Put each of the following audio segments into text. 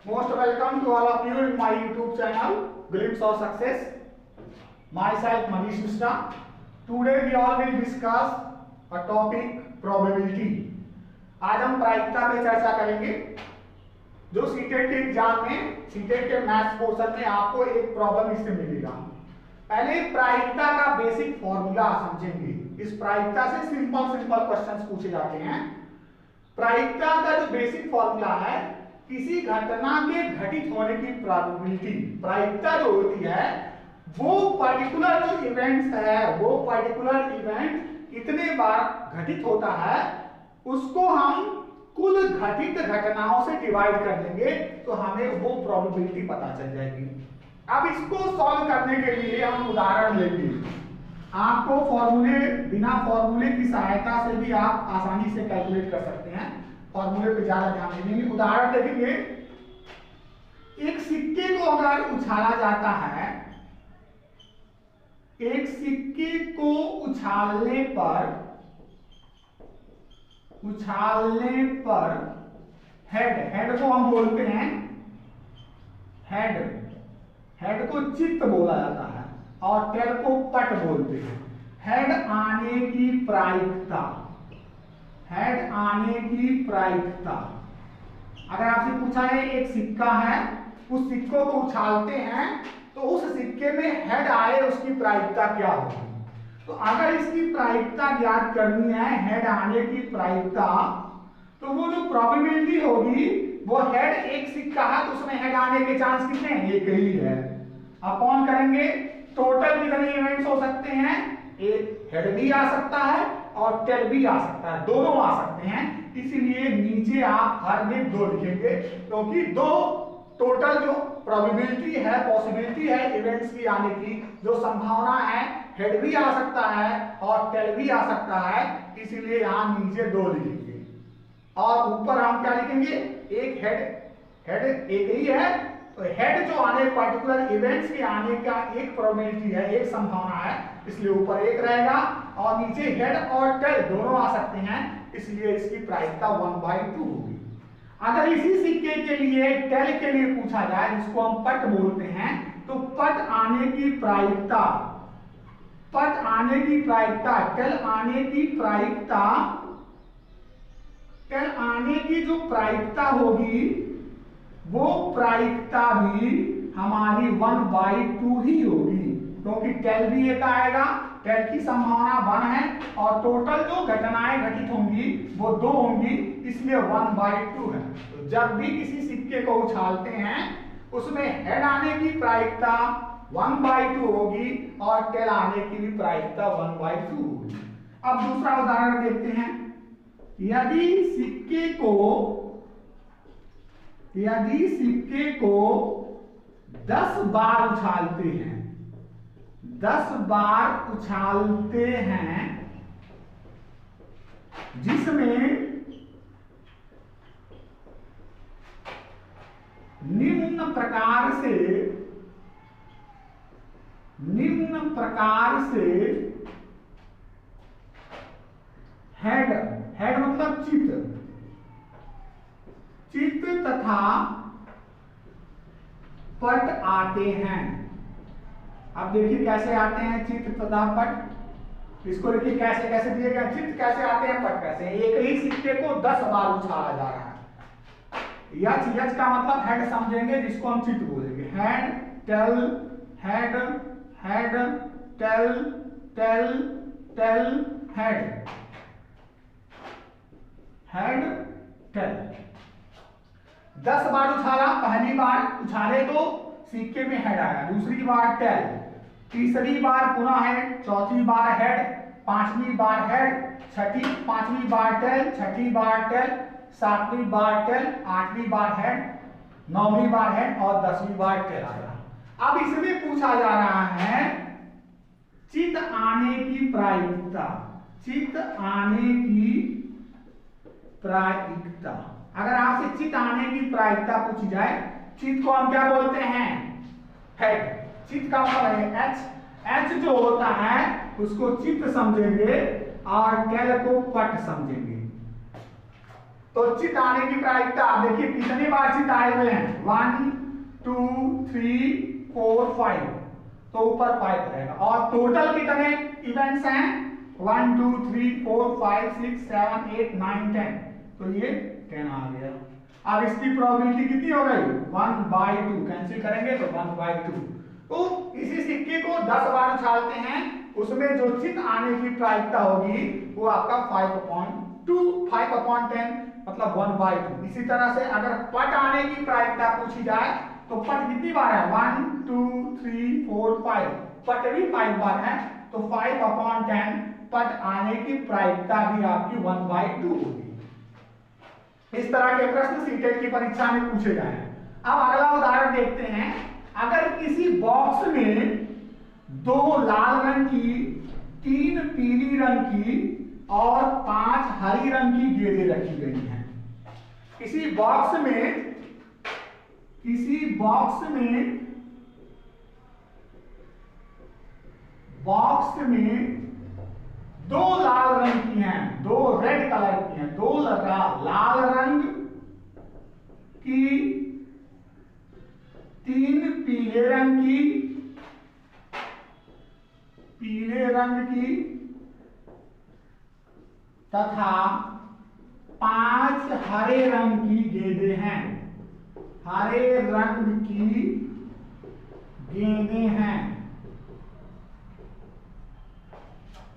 Most welcome to all of you in my YouTube channel, Glimpse of Success. Myself Manish Mishra. Today we all will discuss a topic probability. आज हम प्रायिकता पे चर्चा करेंगे। जो CTET के exam में, सीटेट के मैथ्स पोर्शन में आपको एक प्रॉब्लम इससे मिलेगा। पहले प्रायिकता का बेसिक फॉर्मूला समझेंगे। इस प्रायिकता से सिंपल क्वेश्चंस पूछे जाते हैं। प्रायिकता का जो बेसिक फॉर्मूला है, किसी घटना के घटित होने की प्रोबेबिलिटी, प्रायिकता जो होती है वो पर्टिकुलर जो इवेंट्स है, वो पर्टिकुलर इवेंट कितने बार घटित होता है उसको हम कुल घटित घटनाओं से डिवाइड कर देंगे तो हमें वो प्रोबेबिलिटी पता चल जाएगी। अब इसको सॉल्व करने के लिए हम उदाहरण लेंगे। आपको फॉर्मूले, बिना फॉर्मूले की सहायता से भी आप आसानी से कैलकुलेट कर सकते हैं। फॉर्मूले पे ज्यादा ध्यान नहीं देंगे। उदाहरण देखेंगे, एक सिक्के को अगर उछाला जाता है, एक सिक्के को उछालने पर हेड को हम बोलते हैं हेड को चित्त बोला जाता है और टेल को पट बोलते हैं। हेड आने की प्रायिकता, अगर आपसे पूछा है एक सिक्का है, उस सिक्कों को उछालते हैं तो उस सिक्के में हेड आए, उसकी प्रायिकता क्या होगी। तो अगर इसकी प्रायिकता ज्ञात करनी है, हेड आने की प्रायिकता, तो वो जो प्रोबेबिलिटी होगी वो हेड, एक सिक्का है तो उसमें हेड आने के चांस कितने हैं, एक ही है। अपॉन करेंगे टोटल कितने इवेंट्स हो सकते हैं, एक हेड भी आ सकता है और टेल भी आ सकता है, दोनों आ सकते हैं। इसीलिए नीचे आप हर में 2 लिखेंगे, क्योंकि 2 टोटल जो प्रोबेबिलिटी है, पॉसिबिलिटी है इवेंट्स की आने की, जो संभावना है, हेड भी आ सकता है और टेल भी आ सकता है। इसीलिए यहां नीचे 2 लिखेंगे और ऊपर हम क्या लिखेंगे, एक हेड एक ही है तो हेड जो आने पर्टिकुलर इवेंट्स के आने का एक प्रोबेबिलिटी है, एक संभावना है, इसलिए ऊपर 1 रहेगा और नीचे हेड और टेल दोनों आ सकते हैं, इसलिए इसकी प्रायिकता 1/2 होगी। अगर इसी सिक्के के लिए टेल के लिए पूछा जाए, जिसको हम पट बोलते हैं, तो पट आने की प्रायिकता, टेल आने की जो प्रायिकता होगी वो प्रायिकता भी हमारी 1/2 ही होगी, क्योंकि टेल भी एक आएगा, टेल की संभावना 1 है और टोटल जो घटनाएं घटित होंगी वो 2 होंगी, इसलिए 1/2 है। तो जब भी किसी सिक्के को उछालते हैं उसमें हेड आने की प्रायिकता 1/2 होगी और टेल आने की भी प्रायिकता 1/2 होगी। अब दूसरा उदाहरण देखते हैं। यदि सिक्के को 10 बार उछालते हैं, 10 बार उछालते हैं, जिसमें निम्न प्रकार से हेड मतलब चित्त तथा पट आते हैं। अब देखिए कैसे आते हैं चित्त तथा पट, इसको देखिए कैसे कैसे दिए गए, चित्त कैसे आते हैं, पट कैसे। एक ही सिक्के को 10 बार उछाला जा रहा है। यच का मतलब हेड समझेंगे, जिसको हम चित्त बोलेंगे। हेड टेल हेड टेल 10 बार उछाला, पहली बार उछाले तो सिक्के में हेड आया, दूसरी बार टेल, तीसरी बार पुनः हेड, चौथी बार हेड, पांचवी बार हेड, पांचवी बार टेल, छठी बार टेल, सातवीं बार टेल, आठवीं बार हेड, 9वीं बार हेड और 10वीं बार टेल आया। अब इसमें पूछा जा रहा है चित्त आने की प्रायिकता। अगर आपसे चित्त आने की प्रायिकता पूछी जाए, चित्त को हम क्या बोलते हैं, हेड। चित्त का मतलब है एच जो होता है उसको चित्त समझेंगे और टेल को पट समझेंगे। तो चित आने की प्रायिकता देखिए कितनी बार चित आए हुए हैं, 1 2 3 4 5, तो ऊपर 5 रहेगा। और टोटल कितने इवेंट्स हैं, 1 2 3 4 5 6 7 8 9 10, तो ये 10 आ गया। अब इसकी प्रोबेबिलिटी कितनी हो गई, 1/2, कैंसिल करेंगे तो 1/2। तो इसी सिक्के को 10 बार उछालते हैं, उसमें जो चित आने की प्रायिकता होगी वो आपका 5/10 मतलब 1/2। इसी तरह से अगर पट आने की प्रायिकता पूछी जाए तो पट कितनी बार है, 1 2 3 4 5, पट भी 5 बार है, तो 5/10 पट आने की प्रायिकता भी आपकी 1/2 होगी। इस तरह के प्रश्न सीटेट की परीक्षा में पूछे गए हैं। अब अगला उदाहरण देखते हैं। अगर किसी बॉक्स में 2 लाल रंग की, 3 पीली रंग की और 5 हरी रंग की गेंदें रखी गई हैं। किसी बॉक्स में 2 लाल रंग की हैं, 2 रेड कलर की हैं, 2 लाल रंग की, 3 पीले रंग की तथा 5 हरे रंग की गेंदें हैं, हरे रंग की गेंदें हैं।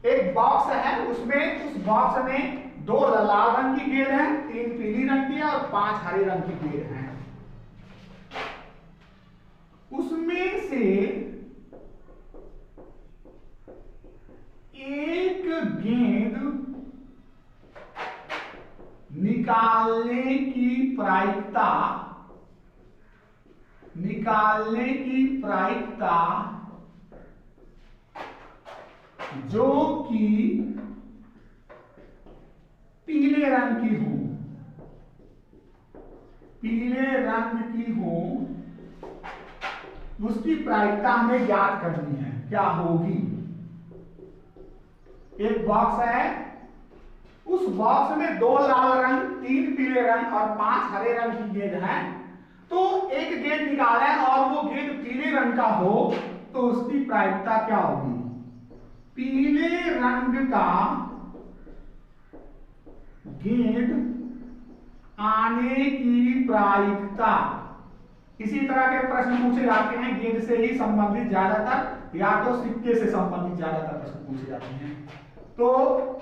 एक बॉक्स है, उस बॉक्स में 2 लाल रंग की गेंद है, 3 पीली रंग की और 5 हरे रंग की गेंद है। उसमें से एक गेंद निकालने की प्रायिकता जो कि पीले रंग की हो, उसकी प्रायिकता हमें ज्ञात करनी है, क्या होगी। एक बॉक्स है, उस बॉक्स में 2 लाल रंग, 3 पीले रंग और 5 हरे रंग की गेंद है। तो एक गेंद निकालें और वो गेंद पीले रंग का हो तो उसकी प्रायिकता क्या होगी। पीले रंग का गेंद आने की प्रायिकता। इसी तरह के प्रश्न पूछे जाते हैं गेंद से ही संबंधित ज्यादातर, या तो सिक्के से संबंधित ज्यादातर प्रश्न पूछे जाते हैं। तो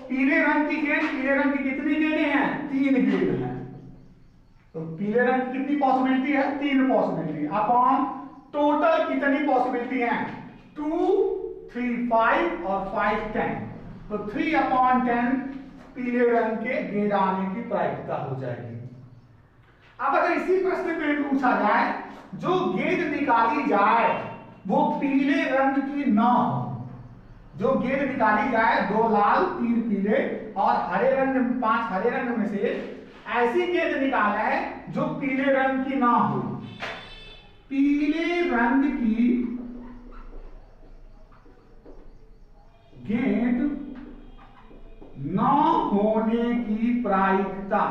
पीले रंग की गेंद, पीले रंग की कितनी गेंदें हैं, 3 गेंद हैं। तो पीले रंग की कितनी पॉसिबिलिटी है, 3 पॉसिबिलिटी अपॉन टोटल कितनी पॉसिबिलिटी है, 2 3 5 और 5 10, तो 3/10 पीले रंग के गेंद आने की प्रायिकता हो जाएगी। अब अगर इसी प्रश्न में पूछा जाए जो गेंद निकाली जाए वो पीले रंग की न हो, जो गेंद निकाली जाए 2 लाल 3 पीले और हरे रंग 5 हरे रंग में से ऐसी गेंद निकाले जो पीले रंग की ना हो। पीले रंग की गेंद न होने की प्रायिकता,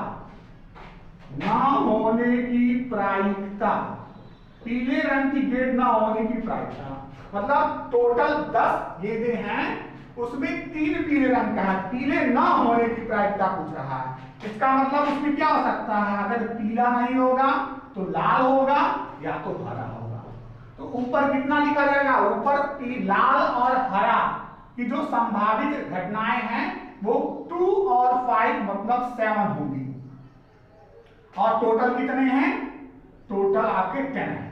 पीले रंग की गेंद ना होने की प्रायिकता मतलब टोटल 10 गेंदें हैं, उसमें 3 पीले रंग का है, पीले ना होने की प्रायिकता पूछ रहा है। इसका मतलब उसमें क्या हो सकता है, अगर पीला नहीं होगा तो लाल होगा या तो हरा होगा। तो ऊपर कितना लिखा जाएगा, ऊपर लाल और हरा की जो संभावित घटनाएं हैं वो 2 और 5 मतलब 7 होगी। और टोटल कितने हैं, टोटल आपके 10 हैं।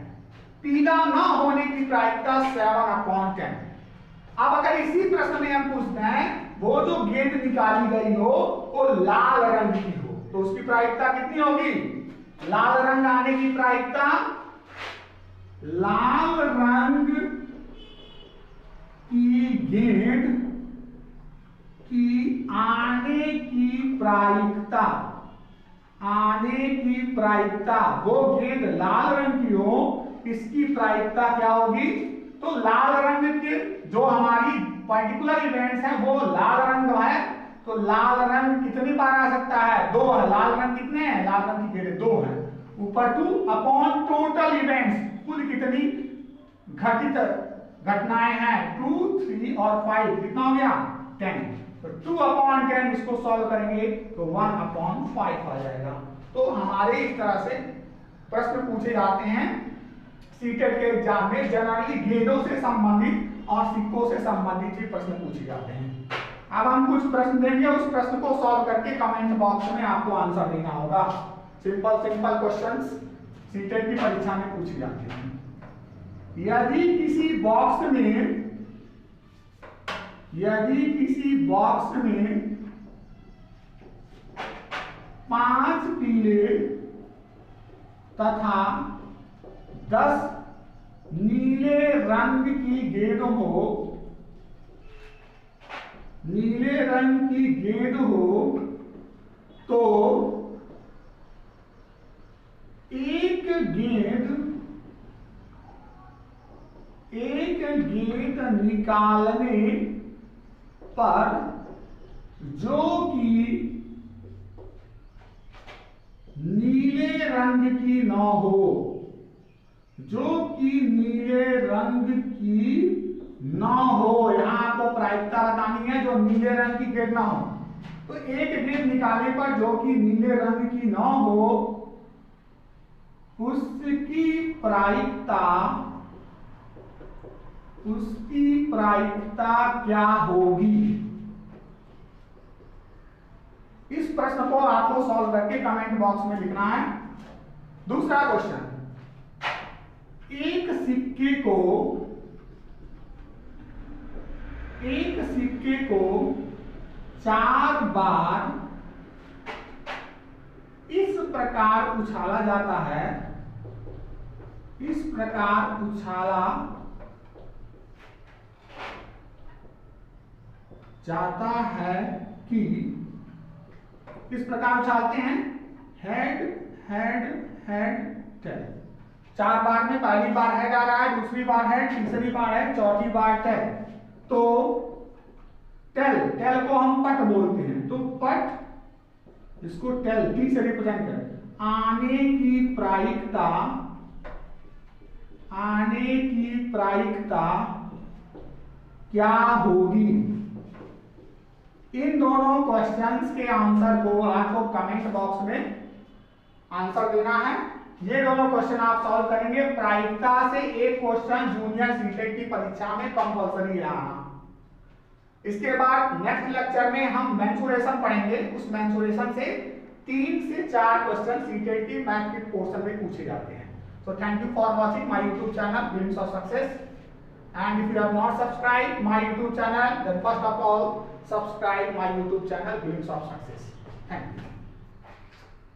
पीला ना होने की प्रायिकता 7/10। अब अगर इसी प्रश्न में हम पूछते हैं वो जो गेंद निकाली गई हो वो लाल रंग की हो तो उसकी प्रायिकता कितनी होगी, लाल रंग आने की प्रायिकता, लाल रंग की गेंद की आने की प्रायिकता, वो गेंद लाल रंग की हो इसकी प्रायिकता क्या होगी। तो लाल रंग के जो हमारी पर्टिकुलर इवेंट्स हैं वो लाल रंग है, तो तो लाल रंग कितनी बार आ सकता है? 2 है। लाल रंग कितने हैं? लाल रंग की ग्रेड 2 है। ऊपर 2 अपॉन टोटल इवेंट्स, कुल कितनी घटित घटनाएं हैं? 2, 3 और 5, कितना हो गया? 10। तो 2 अपॉन 10 इसको सॉल्व करेंगे तो 1 अपॉन 5 आ जाएगा। तो हमारे इस तरह से प्रश्न पूछे जाते हैं सीटेट के एग्जाम में। जनरली गेंदों से संबंधित और सिक्कों से संबंधित ही प्रश्न पूछे जाते हैं। अब हम कुछ प्रश्न देंगे, उस प्रश्न को सॉल्व करके कमेंट बॉक्स में आपको आंसर देना होगा। सिंपल सिंपल क्वेश्चंस सीटेट की परीक्षा में पूछे जाते हैं। यदि किसी बॉक्स में 5 पीले तथा 10 नीले रंग की गेंद हो, तो एक गेंद निकालने पर जो कि नीले रंग की न हो, यहां आपको प्रायिकता बतानी है जो नीले रंग की गेंद ना हो। तो एक गेंद निकालने पर जो कि नीले रंग की न हो, उसकी प्रायिकता क्या होगी? इस प्रश्न को आपको सॉल्व करके कमेंट बॉक्स में लिखना है। दूसरा क्वेश्चन, एक सिक्के को 4 बार इस प्रकार उछाला जाता है, कि इस प्रकार उछालते हैं हेड हेड हेड टेल। 4 बार में पहली बार हेड आ रहा है, दूसरी बार हेड, तीसरी बार हेड, चौथी बार टेल। तो टेल को हम पट बोलते हैं, तो पट इसको टेल टी से रिप्रेजेंट करें। आने की प्रायिकता क्या होगी? इन दोनों क्वेश्चंस के आंसर को आपको कमेंट बॉक्स में आंसर देना है। ये दोनों क्वेश्चन आप सॉल्व करेंगे। प्रायिकता से एक क्वेश्चन जूनियर सीटेट की परीक्षा में कंपलसरी है आना। इसके बाद नेक्स्ट लेक्चर में हम मेंसुरेशन पढ़ेंगे। उस मेंसुरेशन से 3 से 4 क्वेश्चन सीटेट की मैथ के पोर्शन में पूछे जाते हैं। So thank you for watching my YouTube channel Glimpse of Success. And if you have not subscribed my YouTube channel, then first of all subscribe my YouTube channel Glimpse of Success. Thank you.